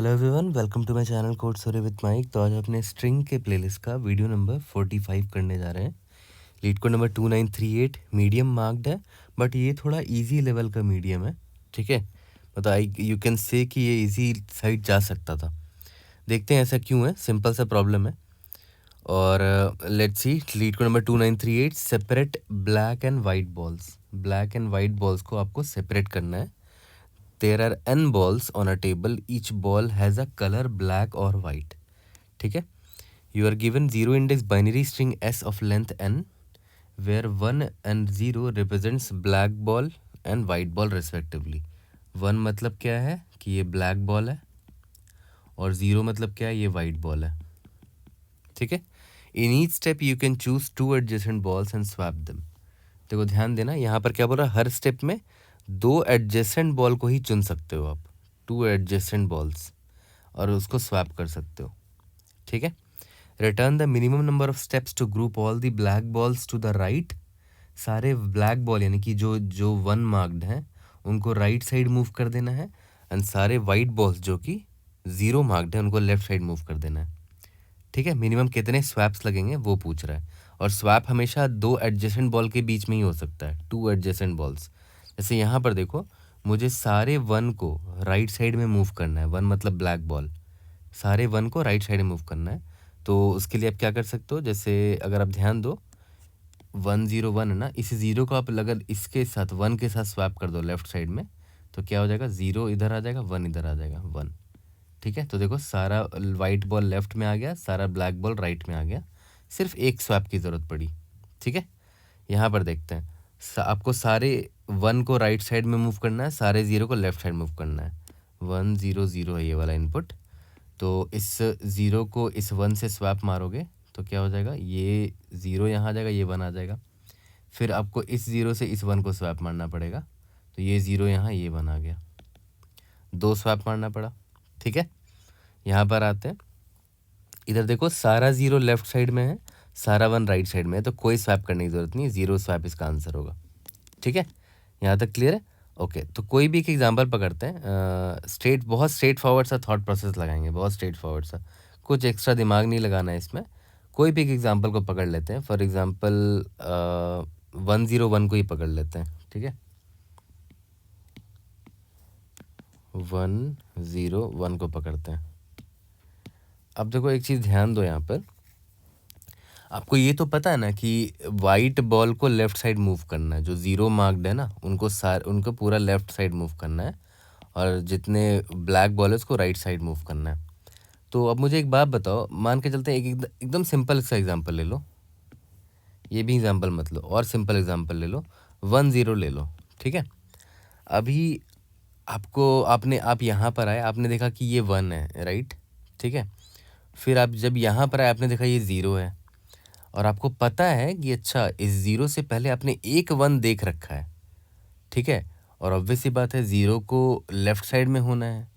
Hello everyone, welcome to my channel code story with Mike. तो आज अपने string के प्लेलिस्ट का वीडियो नंबर 45 करने जा रहे हैं। Leet code number 2938 medium marked है, बट ये थोड़ा इजी लेवल का मीडियम है। ठीक है, मतलब आई यू कैन से कि ये इजी साइड जा सकता था। देखते हैं ऐसा क्यों है, सिंपल सा प्रॉब्लम है। और let's see leet code number 2938 separate black and white balls. Black and white balls को आपको सेपरेट करना है। There are n balls on a table. Each ball has a color black or white. ठीक है, you are given zero index binary string s of length n, where 1 and 0 represents black ball and white ball respectively. 1 मतलब क्या है कि ये black ball है, और 0 मतलब क्या है, ये white ball है। ठीक है, in each step you can choose two adjacent balls and swap them. देखो ध्यान देना, यहाँ पर क्या बोल रहा है, हर स्टेप में दो एडजेसेंट बॉल को ही चुन सकते हो आप, टू एडजेसेंट बॉल्स, और उसको स्वैप कर सकते हो। ठीक है, return the minimum number of steps to group all the black balls to the right. सारे ब्लैक बॉल यानी कि जो जो 1 मार्क्ड हैं उनको राइट साइड मूव कर देना है, एंड सारे वाइट बॉल्स जो कि 0 मार्क्ड हैं उनको लेफ्ट साइड मूव कर देना है। ठीक है, मिनिमम कितने स्वैप्स लगेंगे वो पूछ रहा है, और स्वैप हमेशा दो एडजेसेंट बॉल के बीच में ही हो सकता है, टू एडजेसेंट बॉल्स। जैसे यहाँ पर देखो, मुझे सारे 1 को राइट साइड में मूव करना है, 1 मतलब ब्लैक बॉल, सारे 1 को राइट साइड में मूव करना है। तो उसके लिए आप क्या कर सकते हो, जैसे अगर आप ध्यान दो 101 है ना, इस 0 को आप अगर इसके साथ 1 के साथ स्वैप कर दो लेफ्ट साइड में, तो क्या हो जाएगा, 0 इधर आ जाएगा, 1 इधर आ जाएगा, 1। ठीक है, तो देखो सारा वाइट बॉल लेफ्ट में आ गया, सारा ब्लैक बॉल राइट में आ गया, सिर्फ एक स्वैप की ज़रूरत पड़ी। ठीक है, यहाँ पर देखते हैं, आपको सारे 1 को राइट साइड में मूव करना है, सारे 0 को लेफ्ट साइड मूव करना है। 1 0 0 है ये वाला इनपुट, तो इस 0 को इस 1 से स्वैप मारोगे तो क्या हो जाएगा, ये 0 यहाँ आ जाएगा, ये 1 आ जाएगा। फिर आपको इस 0 से इस 1 को स्वैप मारना पड़ेगा, तो ये 0 यहाँ, ये 1 आ गया, 2 स्वैप मारना पड़ा। ठीक है, यहाँ पर आते हैं, इधर देखो सारा 0 लेफ्ट साइड में है, सारा 1 राइट साइड में है, तो कोई स्वैप करने की ज़रूरत नहीं, 0 स्वैप इसका आंसर होगा। ठीक है, यहाँ तक क्लियर है। ओके, तो कोई भी एक एग्जांपल पकड़ते हैं, बहुत स्ट्रेट फॉरवर्ड सा थॉट प्रोसेस लगाएंगे, बहुत स्ट्रेट फॉरवर्ड सा, कुछ एक्स्ट्रा दिमाग नहीं लगाना है इसमें। कोई भी एक एग्जांपल को पकड़ लेते हैं, फॉर एग्जांपल 101 को ही पकड़ लेते हैं। ठीक है, 101 को पकड़ते हैं। अब देखो एक चीज़ ध्यान दो, यहाँ पर आपको ये तो पता है ना कि वाइट बॉल को लेफ़्ट साइड मूव करना है, जो 0 मार्क्ड है ना उनको पूरा लेफ़्ट साइड मूव करना है, और जितने ब्लैक बॉल है उसको राइट साइड मूव करना है। तो अब मुझे एक बात बताओ, मान के चलते हैं एकदम सिंपल सा एग्जांपल ले लो, ये भी एग्जांपल मत लो, और सिंपल एग्जांपल ले लो, 1-0 ले लो। ठीक है, अभी आप यहाँ पर आए, आपने देखा कि ये 1 है, राइट। ठीक है, फिर आप जब यहाँ पर आए आपने देखा ये 0 है, और आपको पता है कि अच्छा इस 0 से पहले आपने एक 1 देख रखा है। ठीक है, और ऑब्वियस सी बात है 0 को लेफ़्ट साइड में होना है,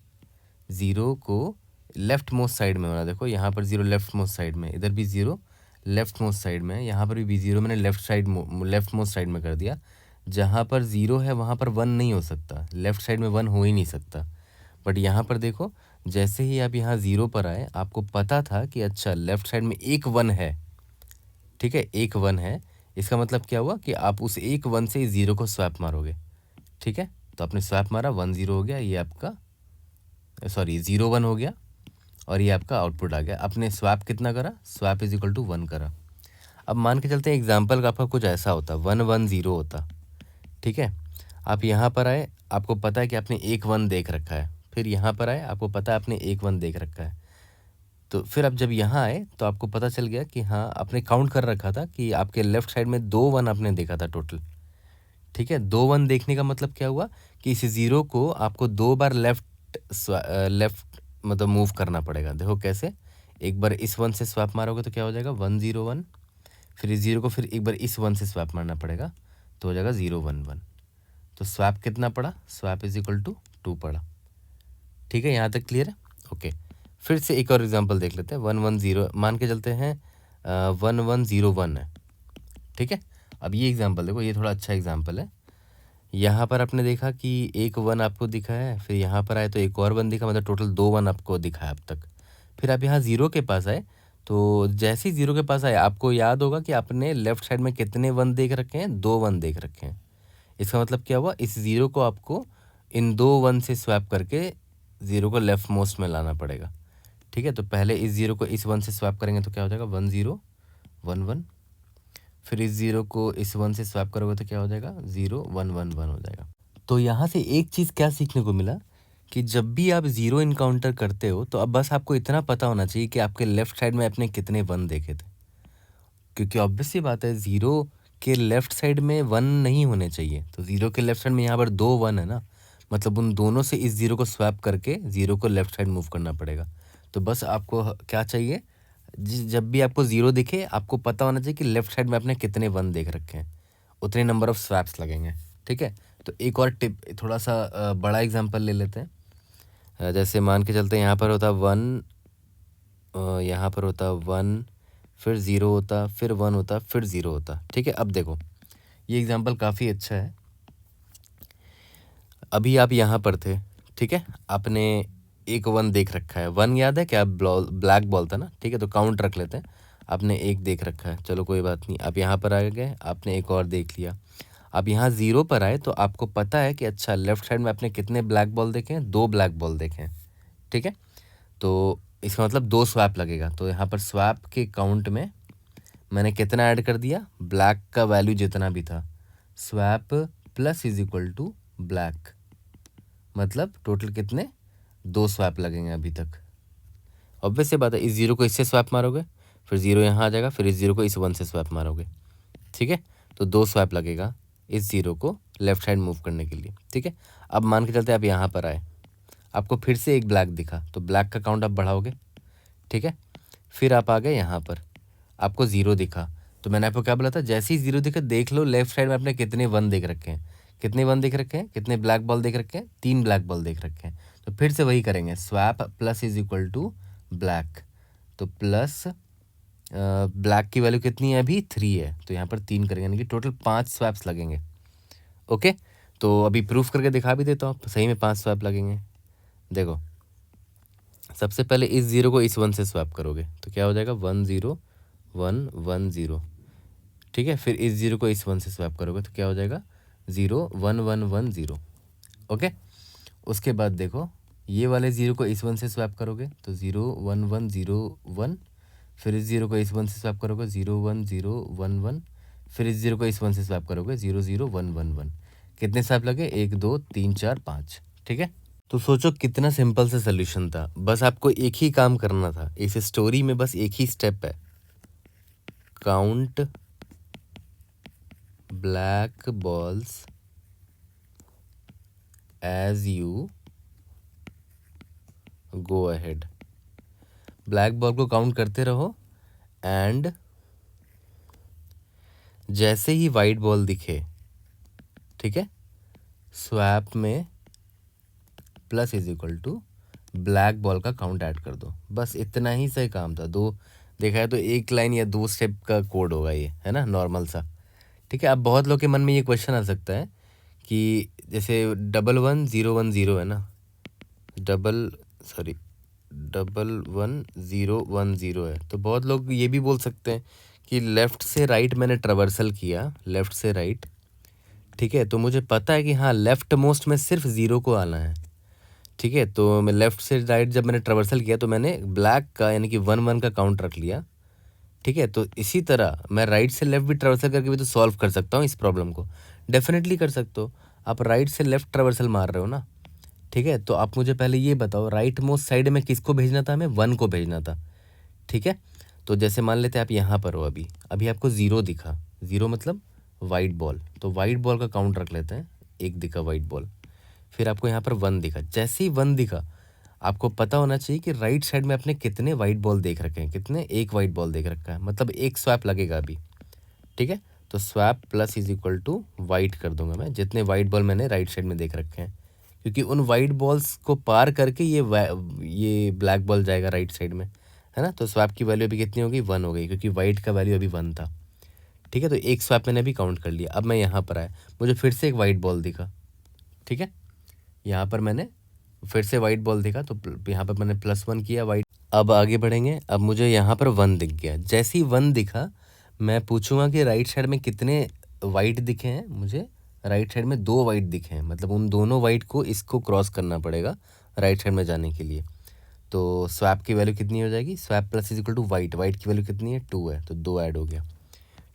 0 को लेफ़्ट मोस्ट साइड में होना। देखो यहाँ पर 0 लेफ़्ट मोस्ट साइड में, इधर भी 0 लेफ़्ट मोस्ट साइड में है, यहाँ पर भी 0 मैंने लेफ़्ट मोस्ट साइड में कर दिया। जहाँ पर 0 है वहाँ पर 1 नहीं हो सकता, लेफ़्ट साइड में 1 हो ही नहीं सकता। बट यहाँ पर देखो, जैसे ही आप यहाँ 0 पर आए आपको पता था कि अच्छा लेफ़्ट साइड में एक 1 है। ठीक है, एक 1 है, इसका मतलब क्या हुआ कि आप उस एक 1 से 0 को स्वैप मारोगे। ठीक है, तो आपने स्वैप मारा, 1-0 हो गया, ये आपका 0-1 हो गया, और ये आपका आउटपुट आ गया। आपने स्वैप कितना करा, स्वैप इज इक्वल टू 1 करा। अब मान के चलते हैं एग्जाम्पल का आपका कुछ ऐसा होता, 1-1-0 होता। ठीक है, आप यहाँ पर आए, आपको पता है कि आपने एक 1 देख रखा है, फिर यहाँ पर आए आपको पता है आपने एक 1 देख रखा है, तो फिर आप जब यहाँ आए तो आपको पता चल गया कि हाँ आपने काउंट कर रखा था कि आपके लेफ़्ट साइड में 2 1 आपने देखा था टोटल। ठीक है, 2 1 देखने का मतलब क्या हुआ कि इस 0 को आपको 2 बार लेफ़्ट मतलब मूव करना पड़ेगा। देखो कैसे, एक बार इस 1 से स्वैप मारोगे तो क्या हो जाएगा, 1-0-1, फिर इस 0 को फिर एक बार इस 1 से स्वैप मारना पड़ेगा, तो हो जाएगा 0-1-1। तो स्वैप कितना पड़ा, स्वैप इज इक्वल टू 2 पड़ा। ठीक है, यहाँ तक क्लियर है। ओके, फिर से एक और एग्जांपल देख लेते हैं, 1-1-0 मान के चलते हैं, 1-1-0-1 है। ठीक है, अब ये एग्जांपल देखो, ये थोड़ा अच्छा एग्जांपल है। यहाँ पर आपने देखा कि एक 1 आपको दिखा है, फिर यहाँ पर आए तो एक और 1 दिखा, मतलब टोटल 2 1 आपको दिखा है अब तक। फिर आप यहाँ 0 के पास आए, तो जैसे ही 0 के पास आए आपको याद होगा कि आपने लेफ्ट साइड में कितने 1 देख रखे हैं, 2 1 देख रखे हैं। इसका मतलब क्या हुआ, इस 0 को आपको इन 2 1 से स्वैप करके 0 को लेफ्ट मोस्ट में लाना पड़ेगा। ठीक है, तो पहले इस 0 को इस 1 से स्वैप करेंगे तो क्या हो जाएगा, 1 0 1 1। फिर इस 0 को इस 1 से स्वैप करोगे तो क्या हो जाएगा, 0 1 1 1 हो जाएगा। तो यहाँ से एक चीज़ क्या सीखने को मिला कि जब भी आप 0 इनकाउंटर करते हो तो अब बस आपको इतना पता होना चाहिए कि आपके लेफ्ट साइड में आपने कितने 1 देखे थे, क्योंकि ऑब्वियस सी बात है 0 के लेफ्ट साइड में 1 नहीं होने चाहिए। तो 0 के लेफ्ट साइड में यहाँ पर 2 1 है ना, मतलब उन दोनों से इस 0 को स्वैप करके 0 को लेफ्ट साइड मूव करना पड़ेगा। तो बस आपको क्या चाहिए, जब भी आपको 0 दिखे आपको पता होना चाहिए कि लेफ्ट साइड में आपने कितने 1 देख रखे हैं, उतने नंबर ऑफ स्वैप्स लगेंगे। ठीक है, तो एक और टिप, थोड़ा सा बड़ा एग्जांपल ले लेते हैं। जैसे मान के चलते हैं यहाँ पर होता 1, यहाँ पर होता 1, फिर 0 होता, फिर 1 होता, फिर 0 होता। ठीक है, अब देखो ये एग्जांपल काफ़ी अच्छा है। अभी आप यहाँ पर थे, ठीक है, आपने एक 1 देख रखा है। 1 याद है क्या, ब्लैक बॉल था ना। ठीक है, तो काउंट रख लेते हैं। आपने एक देख रखा है, चलो कोई बात नहीं। आप यहाँ पर आ गए, आपने एक और देख लिया। आप यहाँ 0 पर आए तो आपको पता है कि अच्छा लेफ्ट साइड में आपने कितने ब्लैक बॉल देखे हैं, 2 ब्लैक बॉल देखे हैं। ठीक है, तो इसका मतलब 2 स्वैप लगेगा। तो यहाँ पर स्वैप के काउंट में मैंने कितना ऐड कर दिया, ब्लैक का वैल्यू जितना भी था, swap plus is equal to black, मतलब टोटल कितने, 2 स्वैप लगेंगे अभी तक। ऑब्वियस सी बात है, इस 0 को इससे स्वैप मारोगे, फिर 0 यहाँ आ जाएगा, फिर इस 0 को इस 1 से स्वैप मारोगे। ठीक है, तो 2 स्वैप लगेगा इस 0 को लेफ्ट साइड मूव करने के लिए। ठीक है, अब मान के चलते आप यहाँ पर आए, आपको फिर से एक ब्लैक दिखा, तो ब्लैक का काउंट आप बढ़ाओगे। ठीक है, फिर आप आ गए यहाँ पर, आपको 0 दिखा, तो मैंने आपको क्या बोला था, जैसे ही 0 दिखा देख लो लेफ्ट साइड में आपने कितने 1 देख रखे हैं, कितने 1 देख रखे हैं, कितने ब्लैक बॉल देख रखे हैं, 3 ब्लैक बॉल देख रखे हैं। तो फिर से वही करेंगे, swap plus is equal to black. तो प्लस ब्लैक की वैल्यू कितनी है अभी, 3 है, तो यहाँ पर 3 करेंगे, यानी कि टोटल 5 स्वैप्स लगेंगे। ओके, तो अभी प्रूफ करके दिखा भी देता हूँ, सही में 5 स्वैप लगेंगे। देखो, सबसे पहले इस 0 को इस 1 से स्वैप करोगे तो क्या हो जाएगा, 1 0 1 1 0। ठीक है, फिर इस 0 को इस 1 से स्वैप करोगे तो क्या हो जाएगा, 0 1 1 1 0। ओके, उसके बाद देखो ये वाले 0 को इस 1 से स्वैप करोगे तो 0 1 1 0 1, फिर इस 0 को इस 1 से स्वैप करोगे 0 1 0 1 1, फिर इस 0 को इस 1 से स्वैप करोगे 0 0 1 1 1। कितने स्वैप लगे, 1 2 3 4 5। ठीक है, तो सोचो कितना सिंपल सा सोल्यूशन था, बस आपको एक ही काम करना था। इस स्टोरी में बस एक ही स्टेप है, count black balls as you go ahead. Black ball को काउंट करते रहो, एंड जैसे ही वाइट बॉल दिखे, ठीक है, स्वैप में plus is equal to black ball का काउंट ऐड कर दो। बस इतना ही सही काम था। दो देखा है तो एक लाइन या 2 स्टेप का कोड होगा ये, है ना, नॉर्मल सा। ठीक है, अब बहुत लोग के मन में ये क्वेश्चन आ सकता है कि जैसे 1 1 0 1 0 है ना, 1 1 0 1 0 है, तो बहुत लोग ये भी बोल सकते हैं कि लेफ़्ट से राइट मैंने ट्रवर्सल किया, लेफ़्ट से राइट। ठीक है, तो मुझे पता है कि हाँ लेफ़्ट मोस्ट में सिर्फ 0 को आना है। ठीक है, तो मैं लेफ़्ट से राइट जब मैंने ट्रवर्सल किया तो मैंने ब्लैक का यानी कि 1 1 का काउंट रख लिया। ठीक है, तो इसी तरह मैं राइट से लेफ़्ट भी ट्रवर्सल करके भी तो सॉल्व कर सकता हूँ इस प्रॉब्लम को। डेफिनेटली कर सकते हो, आप राइट से लेफ़्ट ट्रवर्सल मार रहे हो ना। ठीक है, तो आप मुझे पहले ये बताओ, राइट मोस्ट साइड में किसको भेजना था, हमें 1 को भेजना था। ठीक है, तो जैसे मान लेते हैं आप यहाँ पर हो, अभी अभी आपको 0 दिखा, 0 मतलब वाइट बॉल, तो वाइट बॉल का काउंट रख लेते हैं, 1 दिखा वाइट बॉल। फिर आपको यहाँ पर 1 दिखा, जैसे ही 1 दिखा आपको पता होना चाहिए कि राइट साइड में आपने कितने वाइट बॉल देख रखे हैं, कितने, 1 वाइट बॉल देख रखा है, मतलब 1 स्वैप लगेगा अभी। ठीक है, तो swap plus is equal to white कर दूंगा मैं, जितने वाइट बॉल मैंने राइट साइड में देख रखे हैं, क्योंकि उन वाइट बॉल्स को पार करके ये ब्लैक बॉल जाएगा राइट साइड में, है ना। तो स्वैप की वैल्यू अभी कितनी होगी, 1 हो गई, क्योंकि वाइट का वैल्यू अभी 1 था। ठीक है, तो एक स्वैप मैंने अभी काउंट कर लिया। अब मैं यहाँ पर आया, मुझे फिर से एक वाइट बॉल दिखा, ठीक है, यहाँ पर मैंने फिर से वाइट बॉल दिखा, तो यहाँ पर मैंने +1 किया वाइट। अब आगे बढ़ेंगे, अब मुझे यहाँ पर 1 दिख गया। जैसे ही 1 दिखा, मैं पूछूंगा कि राइट साइड में कितने वाइट दिखे हैं। मुझे राइट साइड में 2 वाइट दिखे हैं, मतलब उन दोनों वाइट को इसको क्रॉस करना पड़ेगा राइट साइड में जाने के लिए। तो स्वैप की वैल्यू कितनी हो जाएगी, swap plus is equal to white, white की वैल्यू कितनी है 2 है, तो 2 ऐड हो गया।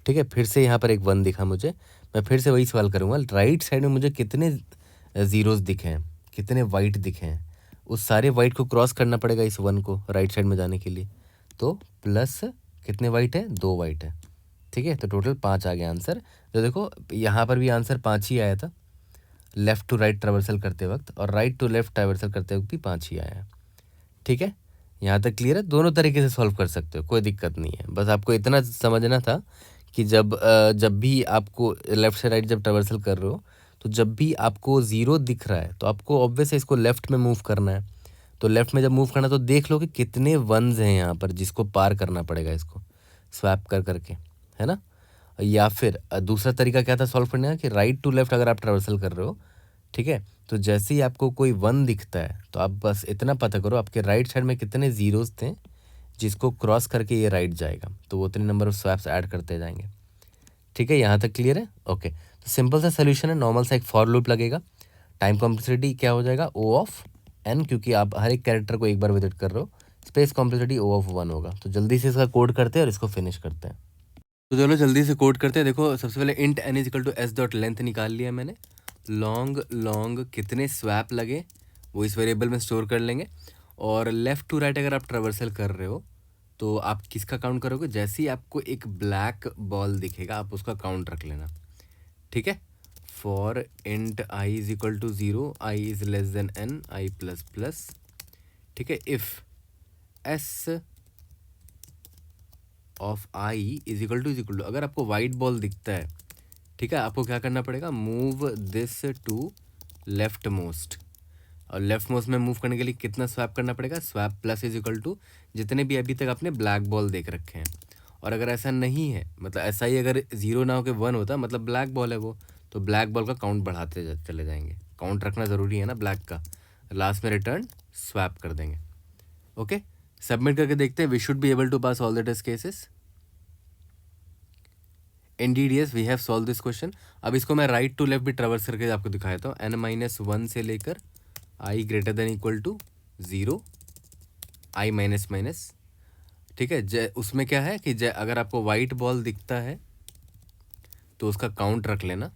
ठीक है, फिर से यहाँ पर एक 1 दिखा मुझे, मैं फिर से वही सवाल करूँगा, राइट साइड में मुझे कितने ज़ीरोज़ दिखे हैं, कितने वाइट दिखे हैं। उस सारे वाइट को क्रॉस करना पड़ेगा इस 1 को राइट साइड में जाने के लिए। तो प्लस कितने वाइट है, 2 वाइट है। ठीक है, तो टोटल 5 आ गया आंसर। तो देखो यहाँ पर भी आंसर 5 ही आया था लेफ़्ट टू राइट ट्रैवर्सल करते वक्त, और राइट टू लेफ़्ट ट्रैवर्सल करते वक्त भी 5 ही आया है। ठीक है, यहाँ तक क्लियर है। दोनों तरीके से सॉल्व कर सकते हो, कोई दिक्कत नहीं है। बस आपको इतना समझना था कि जब भी आपको लेफ़्ट से राइट जब ट्रैवर्सल कर रहे हो, तो जब भी आपको 0 दिख रहा है तो आपको ऑब्वियस है इसको लेफ़्ट में मूव करना है। तो लेफ़्ट में जब मूव करना है तो देख लो कि कितने वंस हैं यहाँ पर जिसको पार करना पड़ेगा इसको स्वैप कर करके, है ना। या फिर दूसरा तरीका क्या था सॉल्व करने का, कि राइट टू लेफ़्ट अगर आप ट्रैवर्सल कर रहे हो, ठीक है, तो जैसे ही आपको कोई 1 दिखता है तो आप बस इतना पता करो आपके राइट साइड में कितने ज़ीरोज़ थे जिसको क्रॉस करके ये राइट जाएगा, तो वो उतने नंबर ऑफ स्वैप्स ऐड करते जाएंगे। ठीक है, यहाँ तक क्लियर है। ओके, तो सिंपल सा सोल्यूशन है, नॉर्मल सा एक फॉर लूप लगेगा। टाइम कॉम्प्लेक्सिटी क्या हो जाएगा, O ऑफ n, क्योंकि आप हर एक कैरेक्टर को एक बार विजिट कर रहे हो। स्पेस कॉम्प्लेक्सिटी O ऑफ 1 होगा। तो जल्दी से इसका कोड करते हैं और इसको फिनिश करते हैं। तो चलो जल्दी से कोड करते हैं। देखो सबसे पहले int n is equal to S dot length निकाल लिया मैंने। लॉन्ग कितने स्वैप लगे वो इस वेरिएबल में स्टोर कर लेंगे। और लेफ़्ट टू राइट अगर आप ट्रैवर्सल कर रहे हो तो आप किसका काउंट करोगे, जैसे ही आपको एक ब्लैक बॉल दिखेगा आप उसका काउंट रख लेना। ठीक है, for int I is equal to 0, I is less than n, I plus plus. ठीक है, if S of I is equal to अगर आपको वाइट बॉल दिखता है, ठीक है, आपको क्या करना पड़ेगा, move this to leftmost. और लेफ्ट मोस्ट में मूव करने के लिए कितना स्वैप करना पड़ेगा, swap plus is equal to जितने भी अभी तक आपने ब्लैक बॉल देख रखे हैं। और अगर ऐसा नहीं है, मतलब ऐसा ही अगर 0 ना हो के 1 होता मतलब ब्लैक बॉल है वो, तो ब्लैक बॉल का काउंट बढ़ाते चले जाएंगे। काउंट रखना ज़रूरी है ना ब्लैक का। लास्ट में रिटर्न स्वैप कर देंगे। ओके, सबमिट करके देखते हैं। We should be able to pass all the test cases. Indeed yes, we have solved this question। अब इसको मैं राइट टू लेफ्ट भी ट्रैवर्स करके आपको दिखाता हूँ। n-1 से लेकर i greater than equal to 0, i minus minus. ठीक है, उसमें क्या है कि अगर आपको वाइट बॉल दिखता है तो उसका काउंट रख लेना।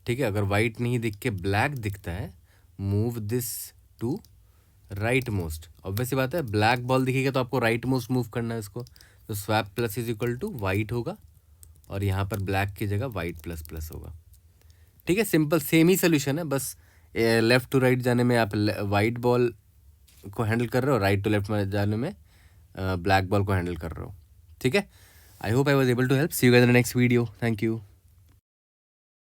ठीक है, अगर वाइट नहीं दिख के ब्लैक दिखता है, move this to rightmost. Obviously बात है, ब्लैक बॉल दिखेगा तो आपको राइट मोस्ट मूव करना है इसको। तो swap plus is equal to white होगा और यहाँ पर ब्लैक की जगह वाइट प्लस प्लस होगा। ठीक है, सिंपल सेम ही सोल्यूशन है, बस लेफ़्ट टू राइट जाने में आप वाइट बॉल को हैंडल कर रहे हो, राइट टू लेफ्ट में जाने में ब्लैक बॉल को हैंडल कर रहे हो। ठीक है, I hope I was able to help. See you guys in the next video. Thank you.